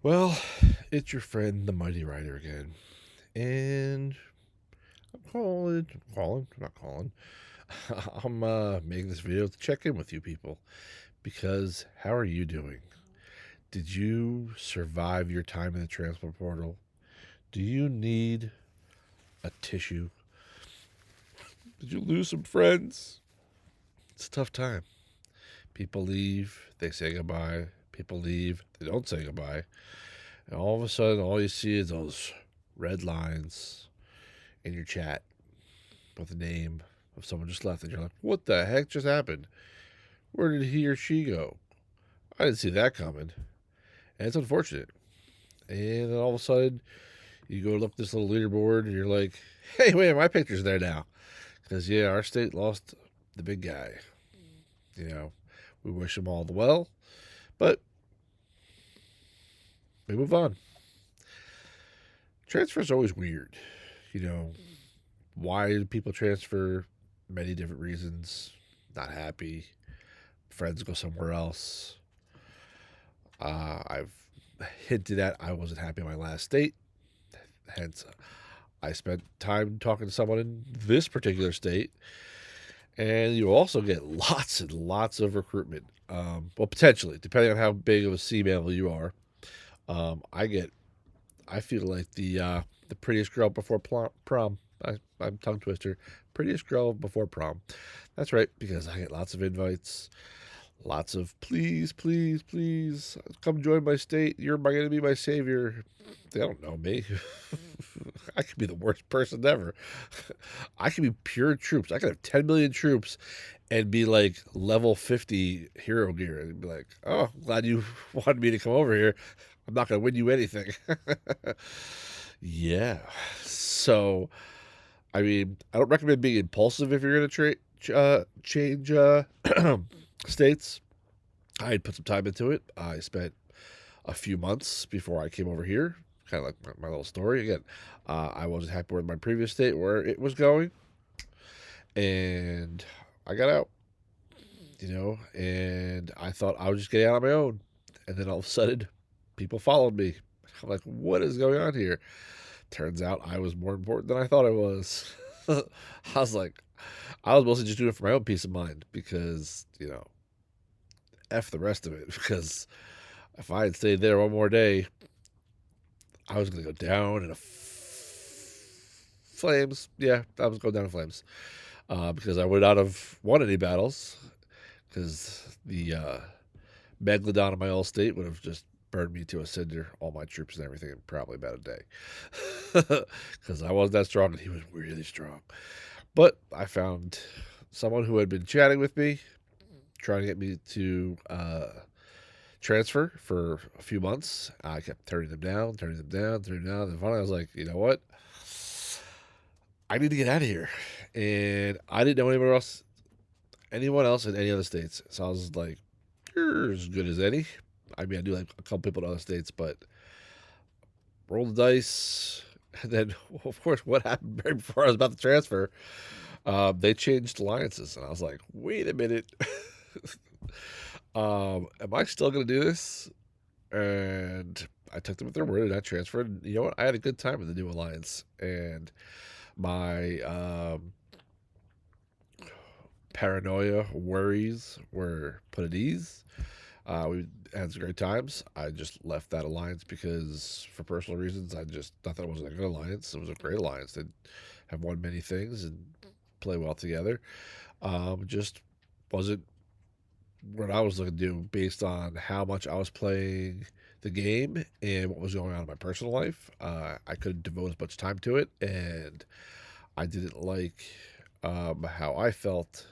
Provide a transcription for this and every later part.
Well, it's your friend, the Mighty Rider again. And I'm not calling. I'm making this video to check in with you people because how are you doing? Did you survive your time in the transport portal? Do you need a tissue? Did you lose some friends? It's a tough time. People leave, they say goodbye. People leave, they don't say goodbye. And all of a sudden, all you see is those red lines in your chat with the name of someone just left, and you're like, what the heck just happened? Where did he or she go? I didn't see that coming. And it's unfortunate. And then all of a sudden, you go look at this little leaderboard, and you're like, hey, wait, my picture's there now. Because, yeah, our state lost the big guy. You know, we wish him all the well, but we move on. Transfer's always weird. You know, why do people transfer? Many different reasons. Not happy. Friends go somewhere else. I've hinted at I wasn't happy in my last state. Hence, I spent time talking to someone in this particular state. And you also get lots and lots of recruitment. Well, potentially, depending on how big of a C-male you are. I feel like the prettiest girl before prom. I'm tongue twister. Prettiest girl before prom. That's right, because I get lots of invites. Lots of please, please, please come join my state. You're going to be my savior. They don't know me. I could be the worst person ever. I could be pure troops. I could have 10 million troops and be like level 50 hero gear and be like, oh, glad you wanted me to come over here. I'm not going to win you anything. Yeah. So, I mean, I don't recommend being impulsive if you're going to change states. I had put some time into it. I spent a few months before I came over here. Kind of like my little story. Again, I wasn't happy with my previous state where it was going, and I got out. And I thought I was just getting out on my own, and then all of a sudden, people followed me. I'm like, what is going on here? Turns out I was more important than I thought I was. I was like, I was mostly just doing it for my own peace of mind because F the rest of it. Because if I had stayed there one more day, I was going to go down in flames. Yeah, I was going down in flames because I would not have won any battles because the megalodon of my old state would have just burned me to a cinder, all my troops and everything, in probably about a day. Because I wasn't that strong and he was really strong. But I found someone who had been chatting with me, trying to get me to transfer for a few months. I kept turning them down, turning them down, turning them down. And finally, I was like, you know what? I need to get out of here. And I didn't know anyone else in any other states. So I was like, you're as good as any. I mean, I do like a couple people in other states, but roll the dice. And then, of course, what happened right before I was about to transfer? They changed alliances, and I was like, wait a minute. Am I still going to do this? And I took them at their word, and I transferred. And you know what? I had a good time in the new alliance, and my paranoia worries were put at ease. We had some great times. I just left that alliance because, for personal reasons, I just thought that it wasn't a good alliance. It was a great alliance. They have won many things and play well together. Just wasn't what I was looking to do based on how much I was playing the game and what was going on in my personal life. I couldn't devote as much time to it, and I didn't like how I felt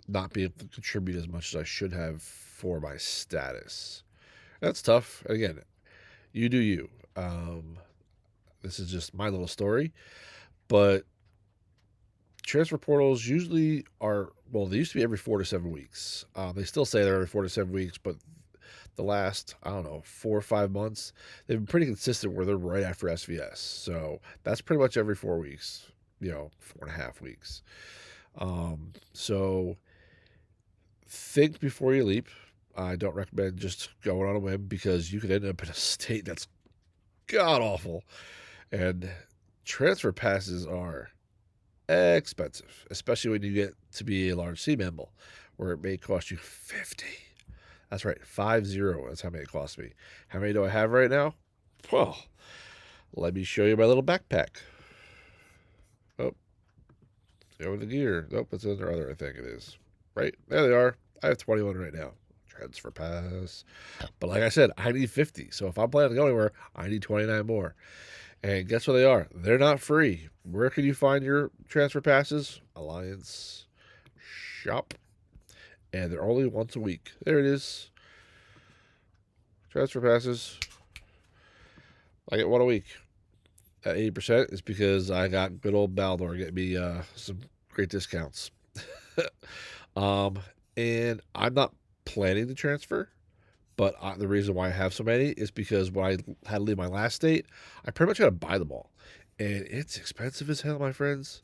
not being able to contribute as much as I should have for my status. That's tough. Again, you do you. This is just my little story, but transfer portals usually are, well, they used to be every 4 to 7 weeks. They still say they're every 4 to 7 weeks, but the last, I don't know, 4 or 5 months, they've been pretty consistent where they're right after SVS. So that's pretty much every 4 weeks, 4.5 weeks. So think before you leap. I don't recommend just going on a whim because you could end up in a state that's god awful. And transfer passes are expensive, especially when you get to be a large C mammal, where it may cost you 50. That's right, 50. That's how many it cost me. How many do I have right now? Well, let me show you my little backpack. Oh, over the gear. Nope, it's in there other, I think it is. Right, there they are. I have 21 right now. Transfer pass. But like I said, I need 50. So if I'm planning to go anywhere, I need 29 more. And guess what they are? They're not free. Where can you find your transfer passes? Alliance Shop. And they're only once a week. There it is. Transfer passes. I get one a week. At 80% is because I got good old Baldor getting me some great discounts. um, and I'm not planning to transfer. But the reason why I have so many is because when I had to leave my last state, I pretty much had to buy them all. And it's expensive as hell, my friends.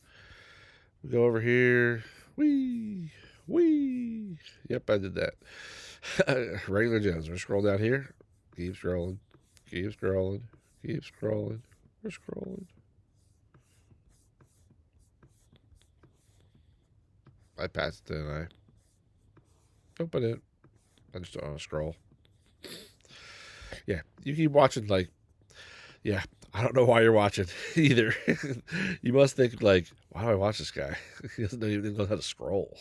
We go over here. Wee. Wee. Yep, I did that. Regular gems. We're scroll down here. Keep scrolling. Keep scrolling. Keep scrolling. We're scrolling. I passed it, didn't I? Nope, I didn't. I just don't want to scroll. Yeah, you keep watching, like, yeah, I don't know why you're watching either. You must think, like, why do I watch this guy? He doesn't even know how to scroll.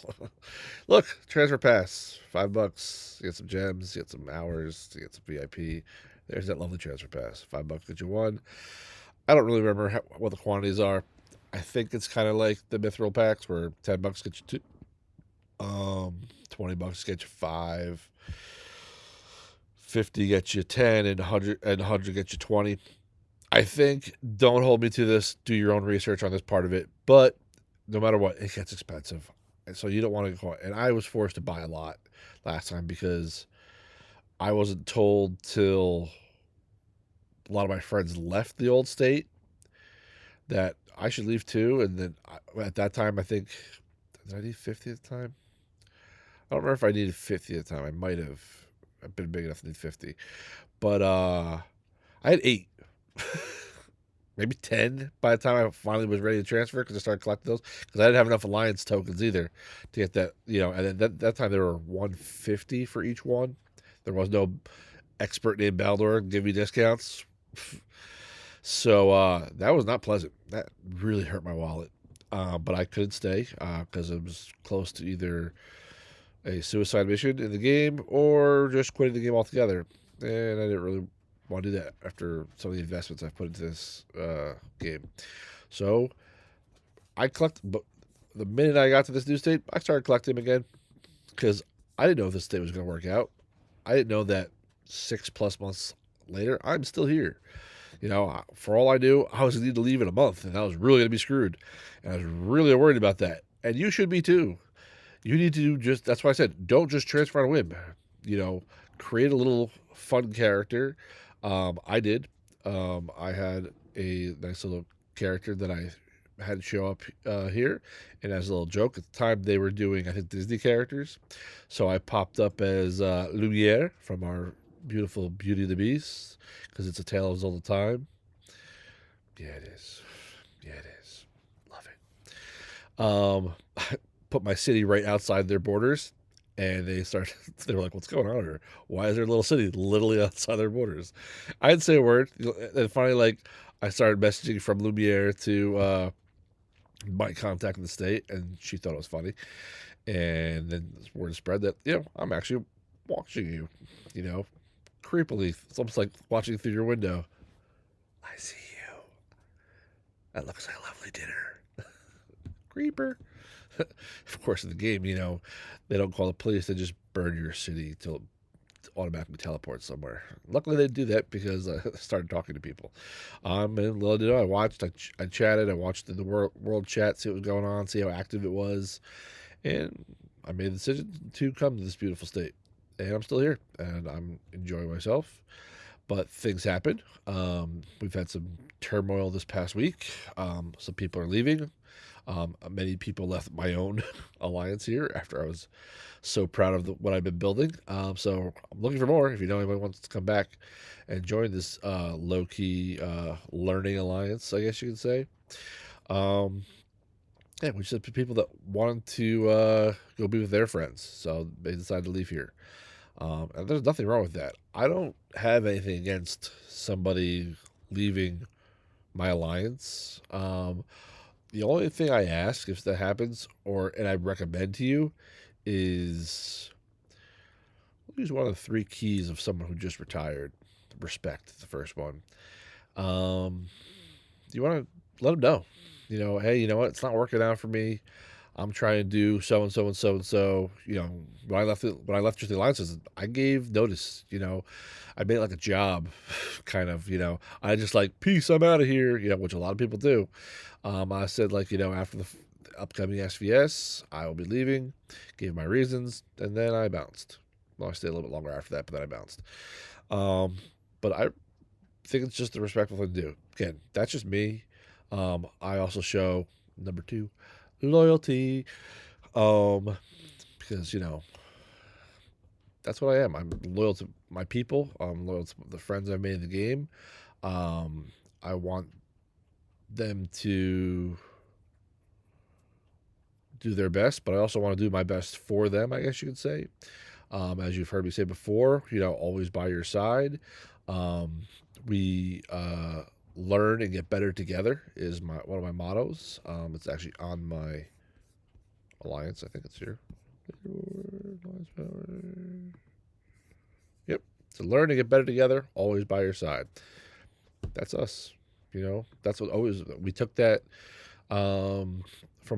Look, transfer pass, $5. You get some gems, you get some hours, you get some VIP. There's that lovely transfer pass. $5 get you one. I don't really remember what the quantities are. I think it's kind of like the mithril packs where $10 gets you two. $20 gets you five. 50 gets you 10, and 100 gets you 20. I think, don't hold me to this, do your own research on this part of it, but no matter what, it gets expensive. And so you don't want to go. And I was forced to buy a lot last time because I wasn't told till a lot of my friends left the old state that I should leave too. And then at that time, I think, did I need 50 at the time? I don't remember if I needed 50 at the time. I might have. I've been big enough to need 50. But I had 8. Maybe 10 by the time I finally was ready to transfer because I started collecting those. Because I didn't have enough Alliance tokens either to get that, and then that time there were 150 for each one. There was no expert named Baldor give me discounts. So that was not pleasant. That really hurt my wallet. But I couldn't stay because it was close to either a suicide mission in the game or just quitting the game altogether. And I didn't really want to do that after some of the investments I've put into this game. So I collect, but the minute I got to this new state, I started collecting them again because I didn't know if this state was going to work out. I didn't know that 6+ months later, I'm still here. For all I knew, I was going to need to leave in a month, and I was really going to be screwed. And I was really worried about that. And you should be too. You need to that's why I said, don't just transfer on a whim. Create a little fun character. I did. I had a nice little character that I had show up here. And as a little joke, at the time they were doing, I think, Disney characters. So I popped up as Lumiere from our beautiful Beauty and the Beast, because it's a tale of all the time. Yeah, it is. Yeah, it is. Love it. I put my city right outside their borders, and they were like, what's going on here? Why is there a little city literally outside their borders? I didn't say a word. And finally, I started messaging from Lumiere to my contact in the state, and she thought it was funny. And then word spread that, I'm actually watching you, creepily. It's almost like watching through your window. I see you. That looks like a lovely dinner. Creeper. Of course, in the game, they don't call the police. They just burn your city till it automatically teleports somewhere. Luckily, they do that because I started talking to people. And little did I watched. I chatted. I watched the world chat, see what was going on, see how active it was. And I made the decision to come to this beautiful state. And I'm still here. And I'm enjoying myself. but things happen. We've had some turmoil this past week. Some people are leaving. Many people left my own alliance here after I was so proud of what I've been building. So I'm looking for more. If you know anybody wants to come back and join this low key learning alliance, I guess you could say. Um, yeah, we just had people that wanted to go be with their friends, so they decided to leave here. And there's nothing wrong with that. I don't have anything against somebody leaving my alliance. The only thing I ask if that happens, or and I recommend to you, is use one of the three keys of someone who just retired. Respect, the first one. Um, you want to let them know, hey, you know what? It's not working out for me. I'm trying to do so and so and so and so. When I left just the alliances, I gave notice. I made it like a job, kind of. I just like peace. I'm out of here. Which a lot of people do. I said like after the upcoming SVS, I will be leaving. Gave my reasons, and then I bounced. Well, I stayed a little bit longer after that, but then I bounced. Um, but I think it's just a respectful thing to do. Again, that's just me. I also show number two, loyalty. Because that's what I am. I'm loyal to my people. I'm loyal to the friends I've made in the game. Um, I want them to do their best, but I also want to do my best for them, I guess you could say. As you've heard me say before, always by your side. We learn and get better together is one of my mottos. It's actually on my alliance. I think it's here. Yep. To learn and get better together, always by your side. That's us. That's what always we took that from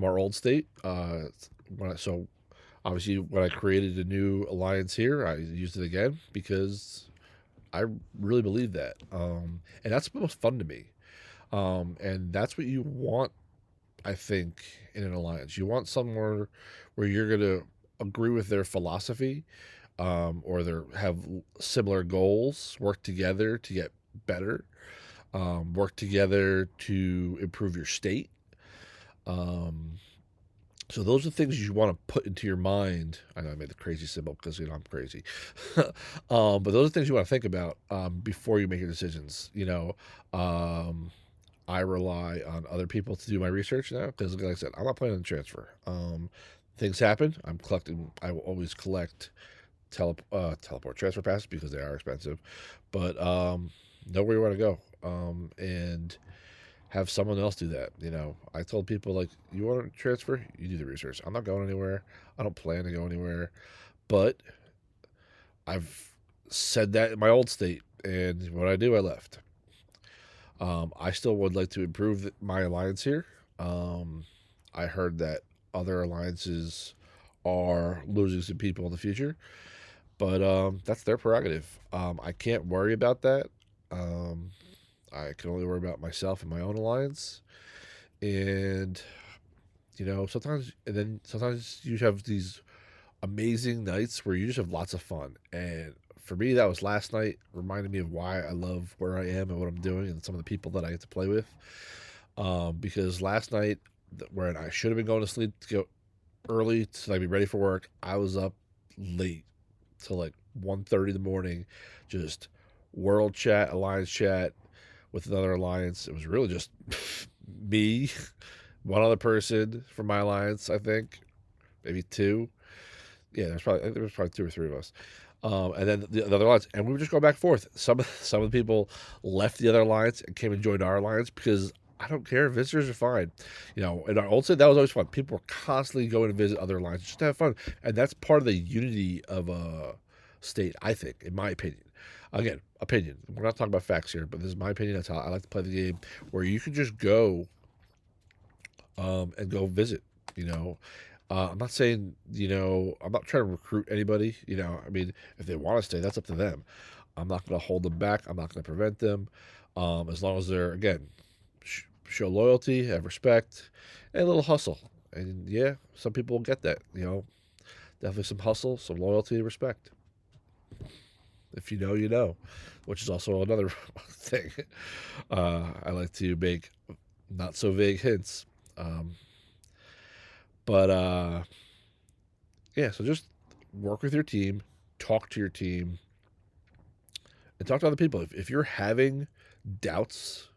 our old state. So obviously when I created a new alliance here, I used it again because I really believe that, and that's the most fun to me. And that's what you want, I think, in an alliance. You want somewhere where you're going to agree with their philosophy, or have similar goals, work together to get better, work together to improve your state. Um, so those are things you want to put into your mind. I know I made the crazy symbol because I'm crazy, but those are things you want to think about before you make your decisions. Um, I rely on other people to do my research now because, like I said, I'm not planning to transfer. Things happen. I'm collecting. I will always collect teleport transfer passes because they are expensive, but know where you want to go, and have someone else do that. I told people like, you want to transfer, you do the research. I'm not going anywhere. I don't plan to go anywhere, but I've said that in my old state, and what I do, I left. I still would like to improve my alliance here. I heard that other alliances are losing some people in the future, but that's their prerogative. I can't worry about that. Um, I can only worry about myself and my own alliance. And sometimes you have these amazing nights where you just have lots of fun. And for me, that was last night. Reminded me of why I love where I am and what I'm doing, and some of the people that I get to play with. Because last night, when I should have been going to sleep to go early to like be ready for work, I was up late till like 1:30 in the morning, just world chat, alliance chat with another alliance. It was really just me, one other person from my alliance, I think, maybe two. Yeah, I think there was probably two or three of us. And then the other alliance, and we would just go back and forth. Some of the people left the other alliance and came and joined our alliance because I don't care. Visitors are fine. In our old state, that was always fun. People were constantly going to visit other alliances just to have fun, and that's part of the unity of a state. I think, in my opinion. Again, opinion. We're not talking about facts here, but this is my opinion. That's how I like to play the game, where you can just go and go visit. You know, I'm not saying I'm not trying to recruit anybody. I mean, if they want to stay, that's up to them. I'm not going to hold them back. I'm not going to prevent them. As long as they're again show loyalty, have respect, and a little hustle. And yeah, some people will get that. Definitely some hustle, some loyalty, respect. If you know, you know, which is also another thing. I like to make not so vague hints. Um, but yeah, so just work with your team, talk to your team, and talk to other people. If you're having doubts,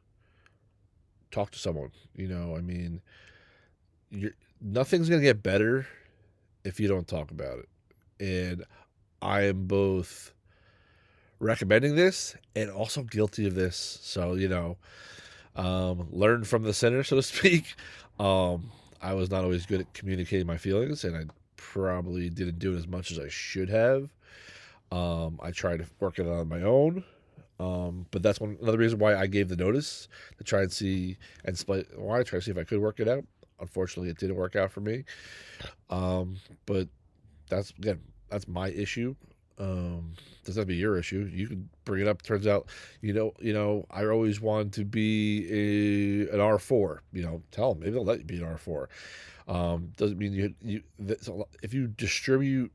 talk to someone. I mean, you're nothing's gonna get better if you don't talk about it. And I am both recommending this and also guilty of this. So, learn from the sinner, so to speak. I was not always good at communicating my feelings, and I probably didn't do it as much as I should have. I tried to work it out on my own. But that's another reason why I gave the notice to try and see and split. Why I try to see if I could work it out. Unfortunately, it didn't work out for me. But that's my issue. Doesn't have to be your issue. You can bring it up. Turns out, I always wanted to be an R4. Tell them maybe they'll let you be an R4. Doesn't mean if you distribute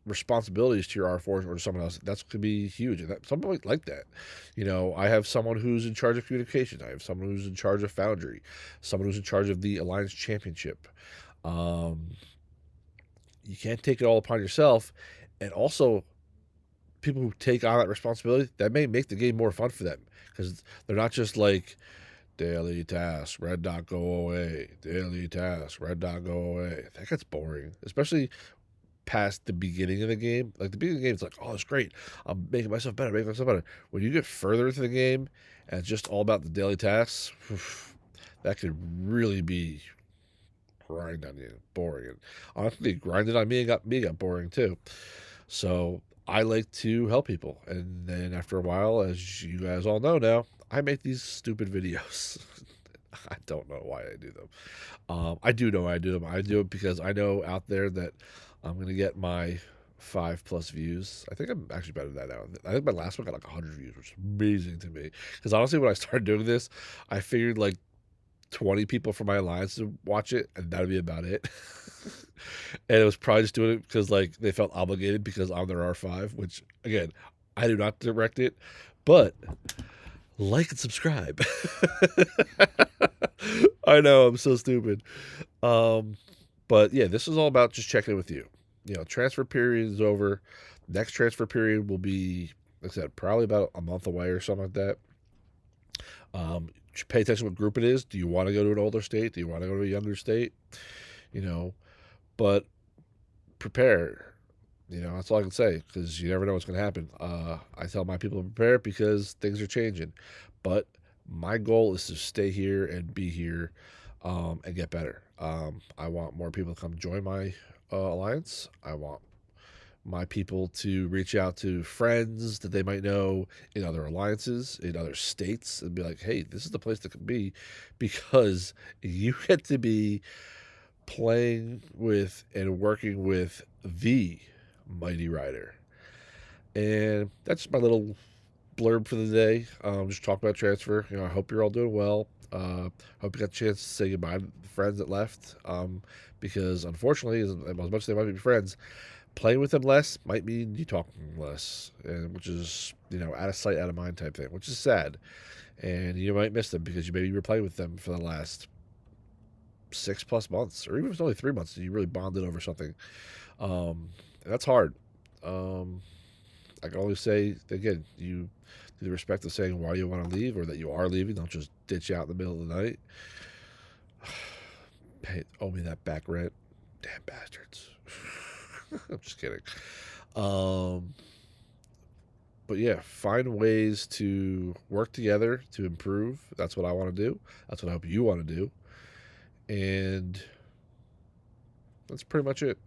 responsibilities to your R4s or to someone else, that's could be huge. And someone might like that. I have someone who's in charge of communication. I have someone who's in charge of Foundry, someone who's in charge of the Alliance Championship. You can't take it all upon yourself. And also, people who take on that responsibility, that may make the game more fun for them because they're not just like daily task, red dot go away, daily task, red dot go away. That gets boring, especially past the beginning of the game. Like the beginning of the game, it's like, oh, it's great. I'm making myself better, making myself better. When you get further into the game and it's just all about the daily tasks, that could really be grind on you, boring. And honestly, grinding on me got boring too. So I like to help people, and then after a while, as you guys all know now, I make these stupid videos. I don't know why I do them. I do know why I do them. I do it because I know out there that I'm gonna get my 5+ views. I think I'm actually better than that now. I think my last one got like 100 views, which is amazing to me. Because honestly, when I started doing this, I figured like 20 people from my alliance to watch it, and that'd be about it. And it was probably just doing it because like they felt obligated because I'm their R5, which again, I do not direct it, but like and subscribe. I know I'm so stupid. But yeah, this is all about just checking in with you. Transfer period is over. Next transfer period will be, like I said, probably about a month away or something like that. Pay attention to what group it is. Do you want to go to an older state? Do you want to go to a younger state? But prepare. That's all I can say because you never know what's going to happen. I tell my people to prepare because things are changing. But my goal is to stay here and be here and get better. I want more people to come join my alliance. I want my people to reach out to friends that they might know in other alliances, in other states, and be like, hey, this is the place to be because you get to be playing with and working with the Mighty Rider. And that's my little blurb for the day. Just talk about transfer. I hope you're all doing well. Hope you got a chance to say goodbye to the friends that left. Because unfortunately, as much as they might be friends, playing with them less might mean you talking less, and which is out of sight, out of mind type thing, which is sad. And you might miss them because you were playing with them for the last 6+ months, or even if it's only 3 months, and you really bonded over something. That's hard. I can only say again, you do the respect of saying why you want to leave or that you are leaving. Don't just ditch out in the middle of the night. Hey, owe me that back rent, damn bastards. I'm just kidding. But yeah, find ways to work together to improve. That's what I want to do. That's what I hope you want to do. And that's pretty much it.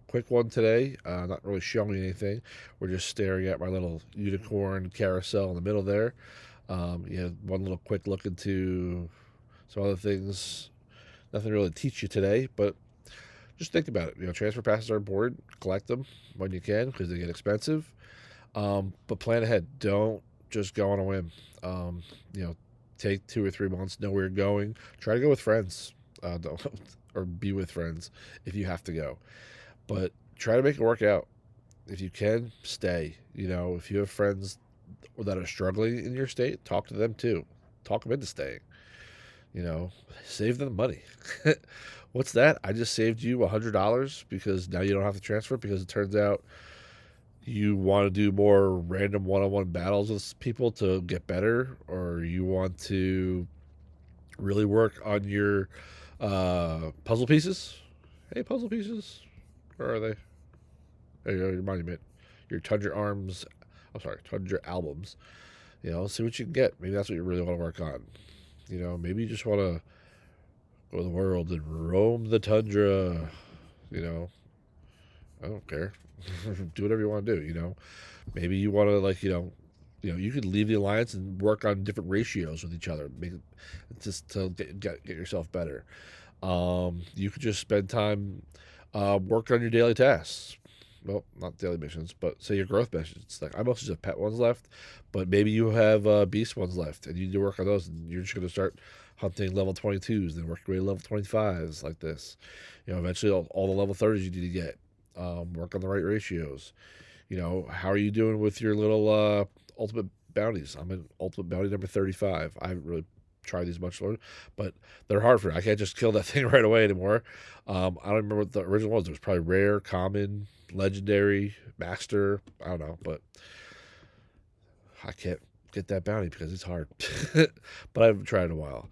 Quick one today. Not really showing anything. We're just staring at my little unicorn carousel in the middle there. One little quick look into some other things. Nothing really to teach you today, but just think about it. Transfer passes are important. Collect them when you can because they get expensive. But plan ahead. Don't just go on a whim. Take 2 or 3 months. Know where you're going. Try to go with friends. Or be with friends if you have to go. But try to make it work out. if you can, stay. You know, if you have friends that are struggling in your state, talk to them too. Talk them into staying. You know, save them money. What's that? I just saved you $100 because now you don't have to transfer because it turns out you want to do more random one-on-one battles with people to get better, or you want to really work on your puzzle pieces. Hey, puzzle pieces, where are they? There you go, your monument, your Tundra arms. I'm sorry, Tundra albums. You know, see what you can get. Maybe that's what you really want to work on. You know, maybe you just want to go to the world and roam the tundra. You know, I don't care. Do whatever you want to do. You know, maybe you want to you could leave the alliance and work on different ratios with each other, make it just to get yourself better. You could just spend time work on your daily tasks. Well, not daily missions, but say your growth missions. Like I mostly just have pet ones left, but maybe you have beast ones left, and you need to work on those. And you're just going to start hunting level 22s, then work your way to level 25s like this. You know, eventually all the level 30s you need to get. Work on the right ratios. You know, how are you doing with your little ultimate bounties? I'm in ultimate bounty number 35. I haven't really tried these much, but they're hard for me. I can't just kill that thing right away anymore. I don't remember what the original was. There was probably rare, common, legendary, master. I don't know, but I can't get that bounty because it's hard. But I haven't tried in a while.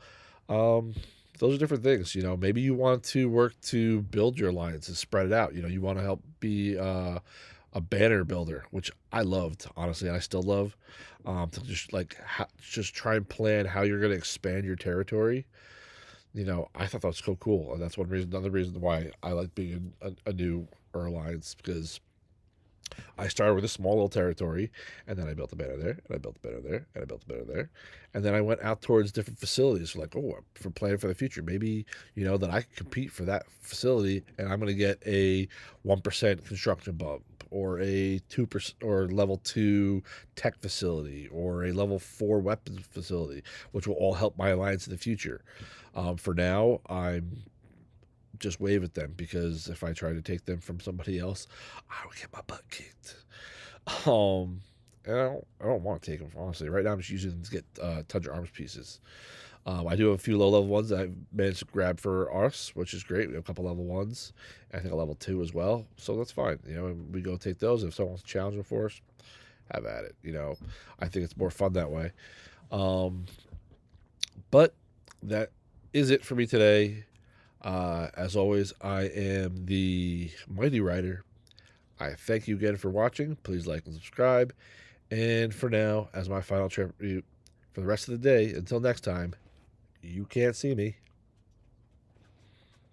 Um, those are different things. You know, maybe you want to work to build your alliance and spread it out. You know, you want to help be a banner builder, which I loved honestly, and I still love. To just just try and plan how you're going to expand your territory. You know, I thought that was so cool, and that's one reason. Another reason why I like being in a new alliance because I started with a small little territory, and then I built a banner there, and I built a banner there, and I built a banner there, and then I went out towards different facilities. Like, oh, for planning for the future, maybe that I can compete for that facility, and I'm going to get a 1% construction bump, or a 2% or level 2 tech facility, or a level 4 weapons facility, which will all help my alliance in the future. For now, I'm just wave at them because if I try to take them from somebody else, I would get my butt kicked. Um, and I don't want to take them honestly. Right now, I'm just using them to get Tundra arms pieces. I do have a few low level ones that I managed to grab for us, which is great. We have a couple level ones, and I think a level 2 as well. So that's fine. You know, we go take those. If someone wants to challenge them for us, have at it. You know, I think it's more fun that way. Um, but that is it for me today. As always, I am the Mighty Rider. I thank you again for watching. Please like and subscribe. And for now, as my final tribute for the rest of the day, until next time, you can't see me.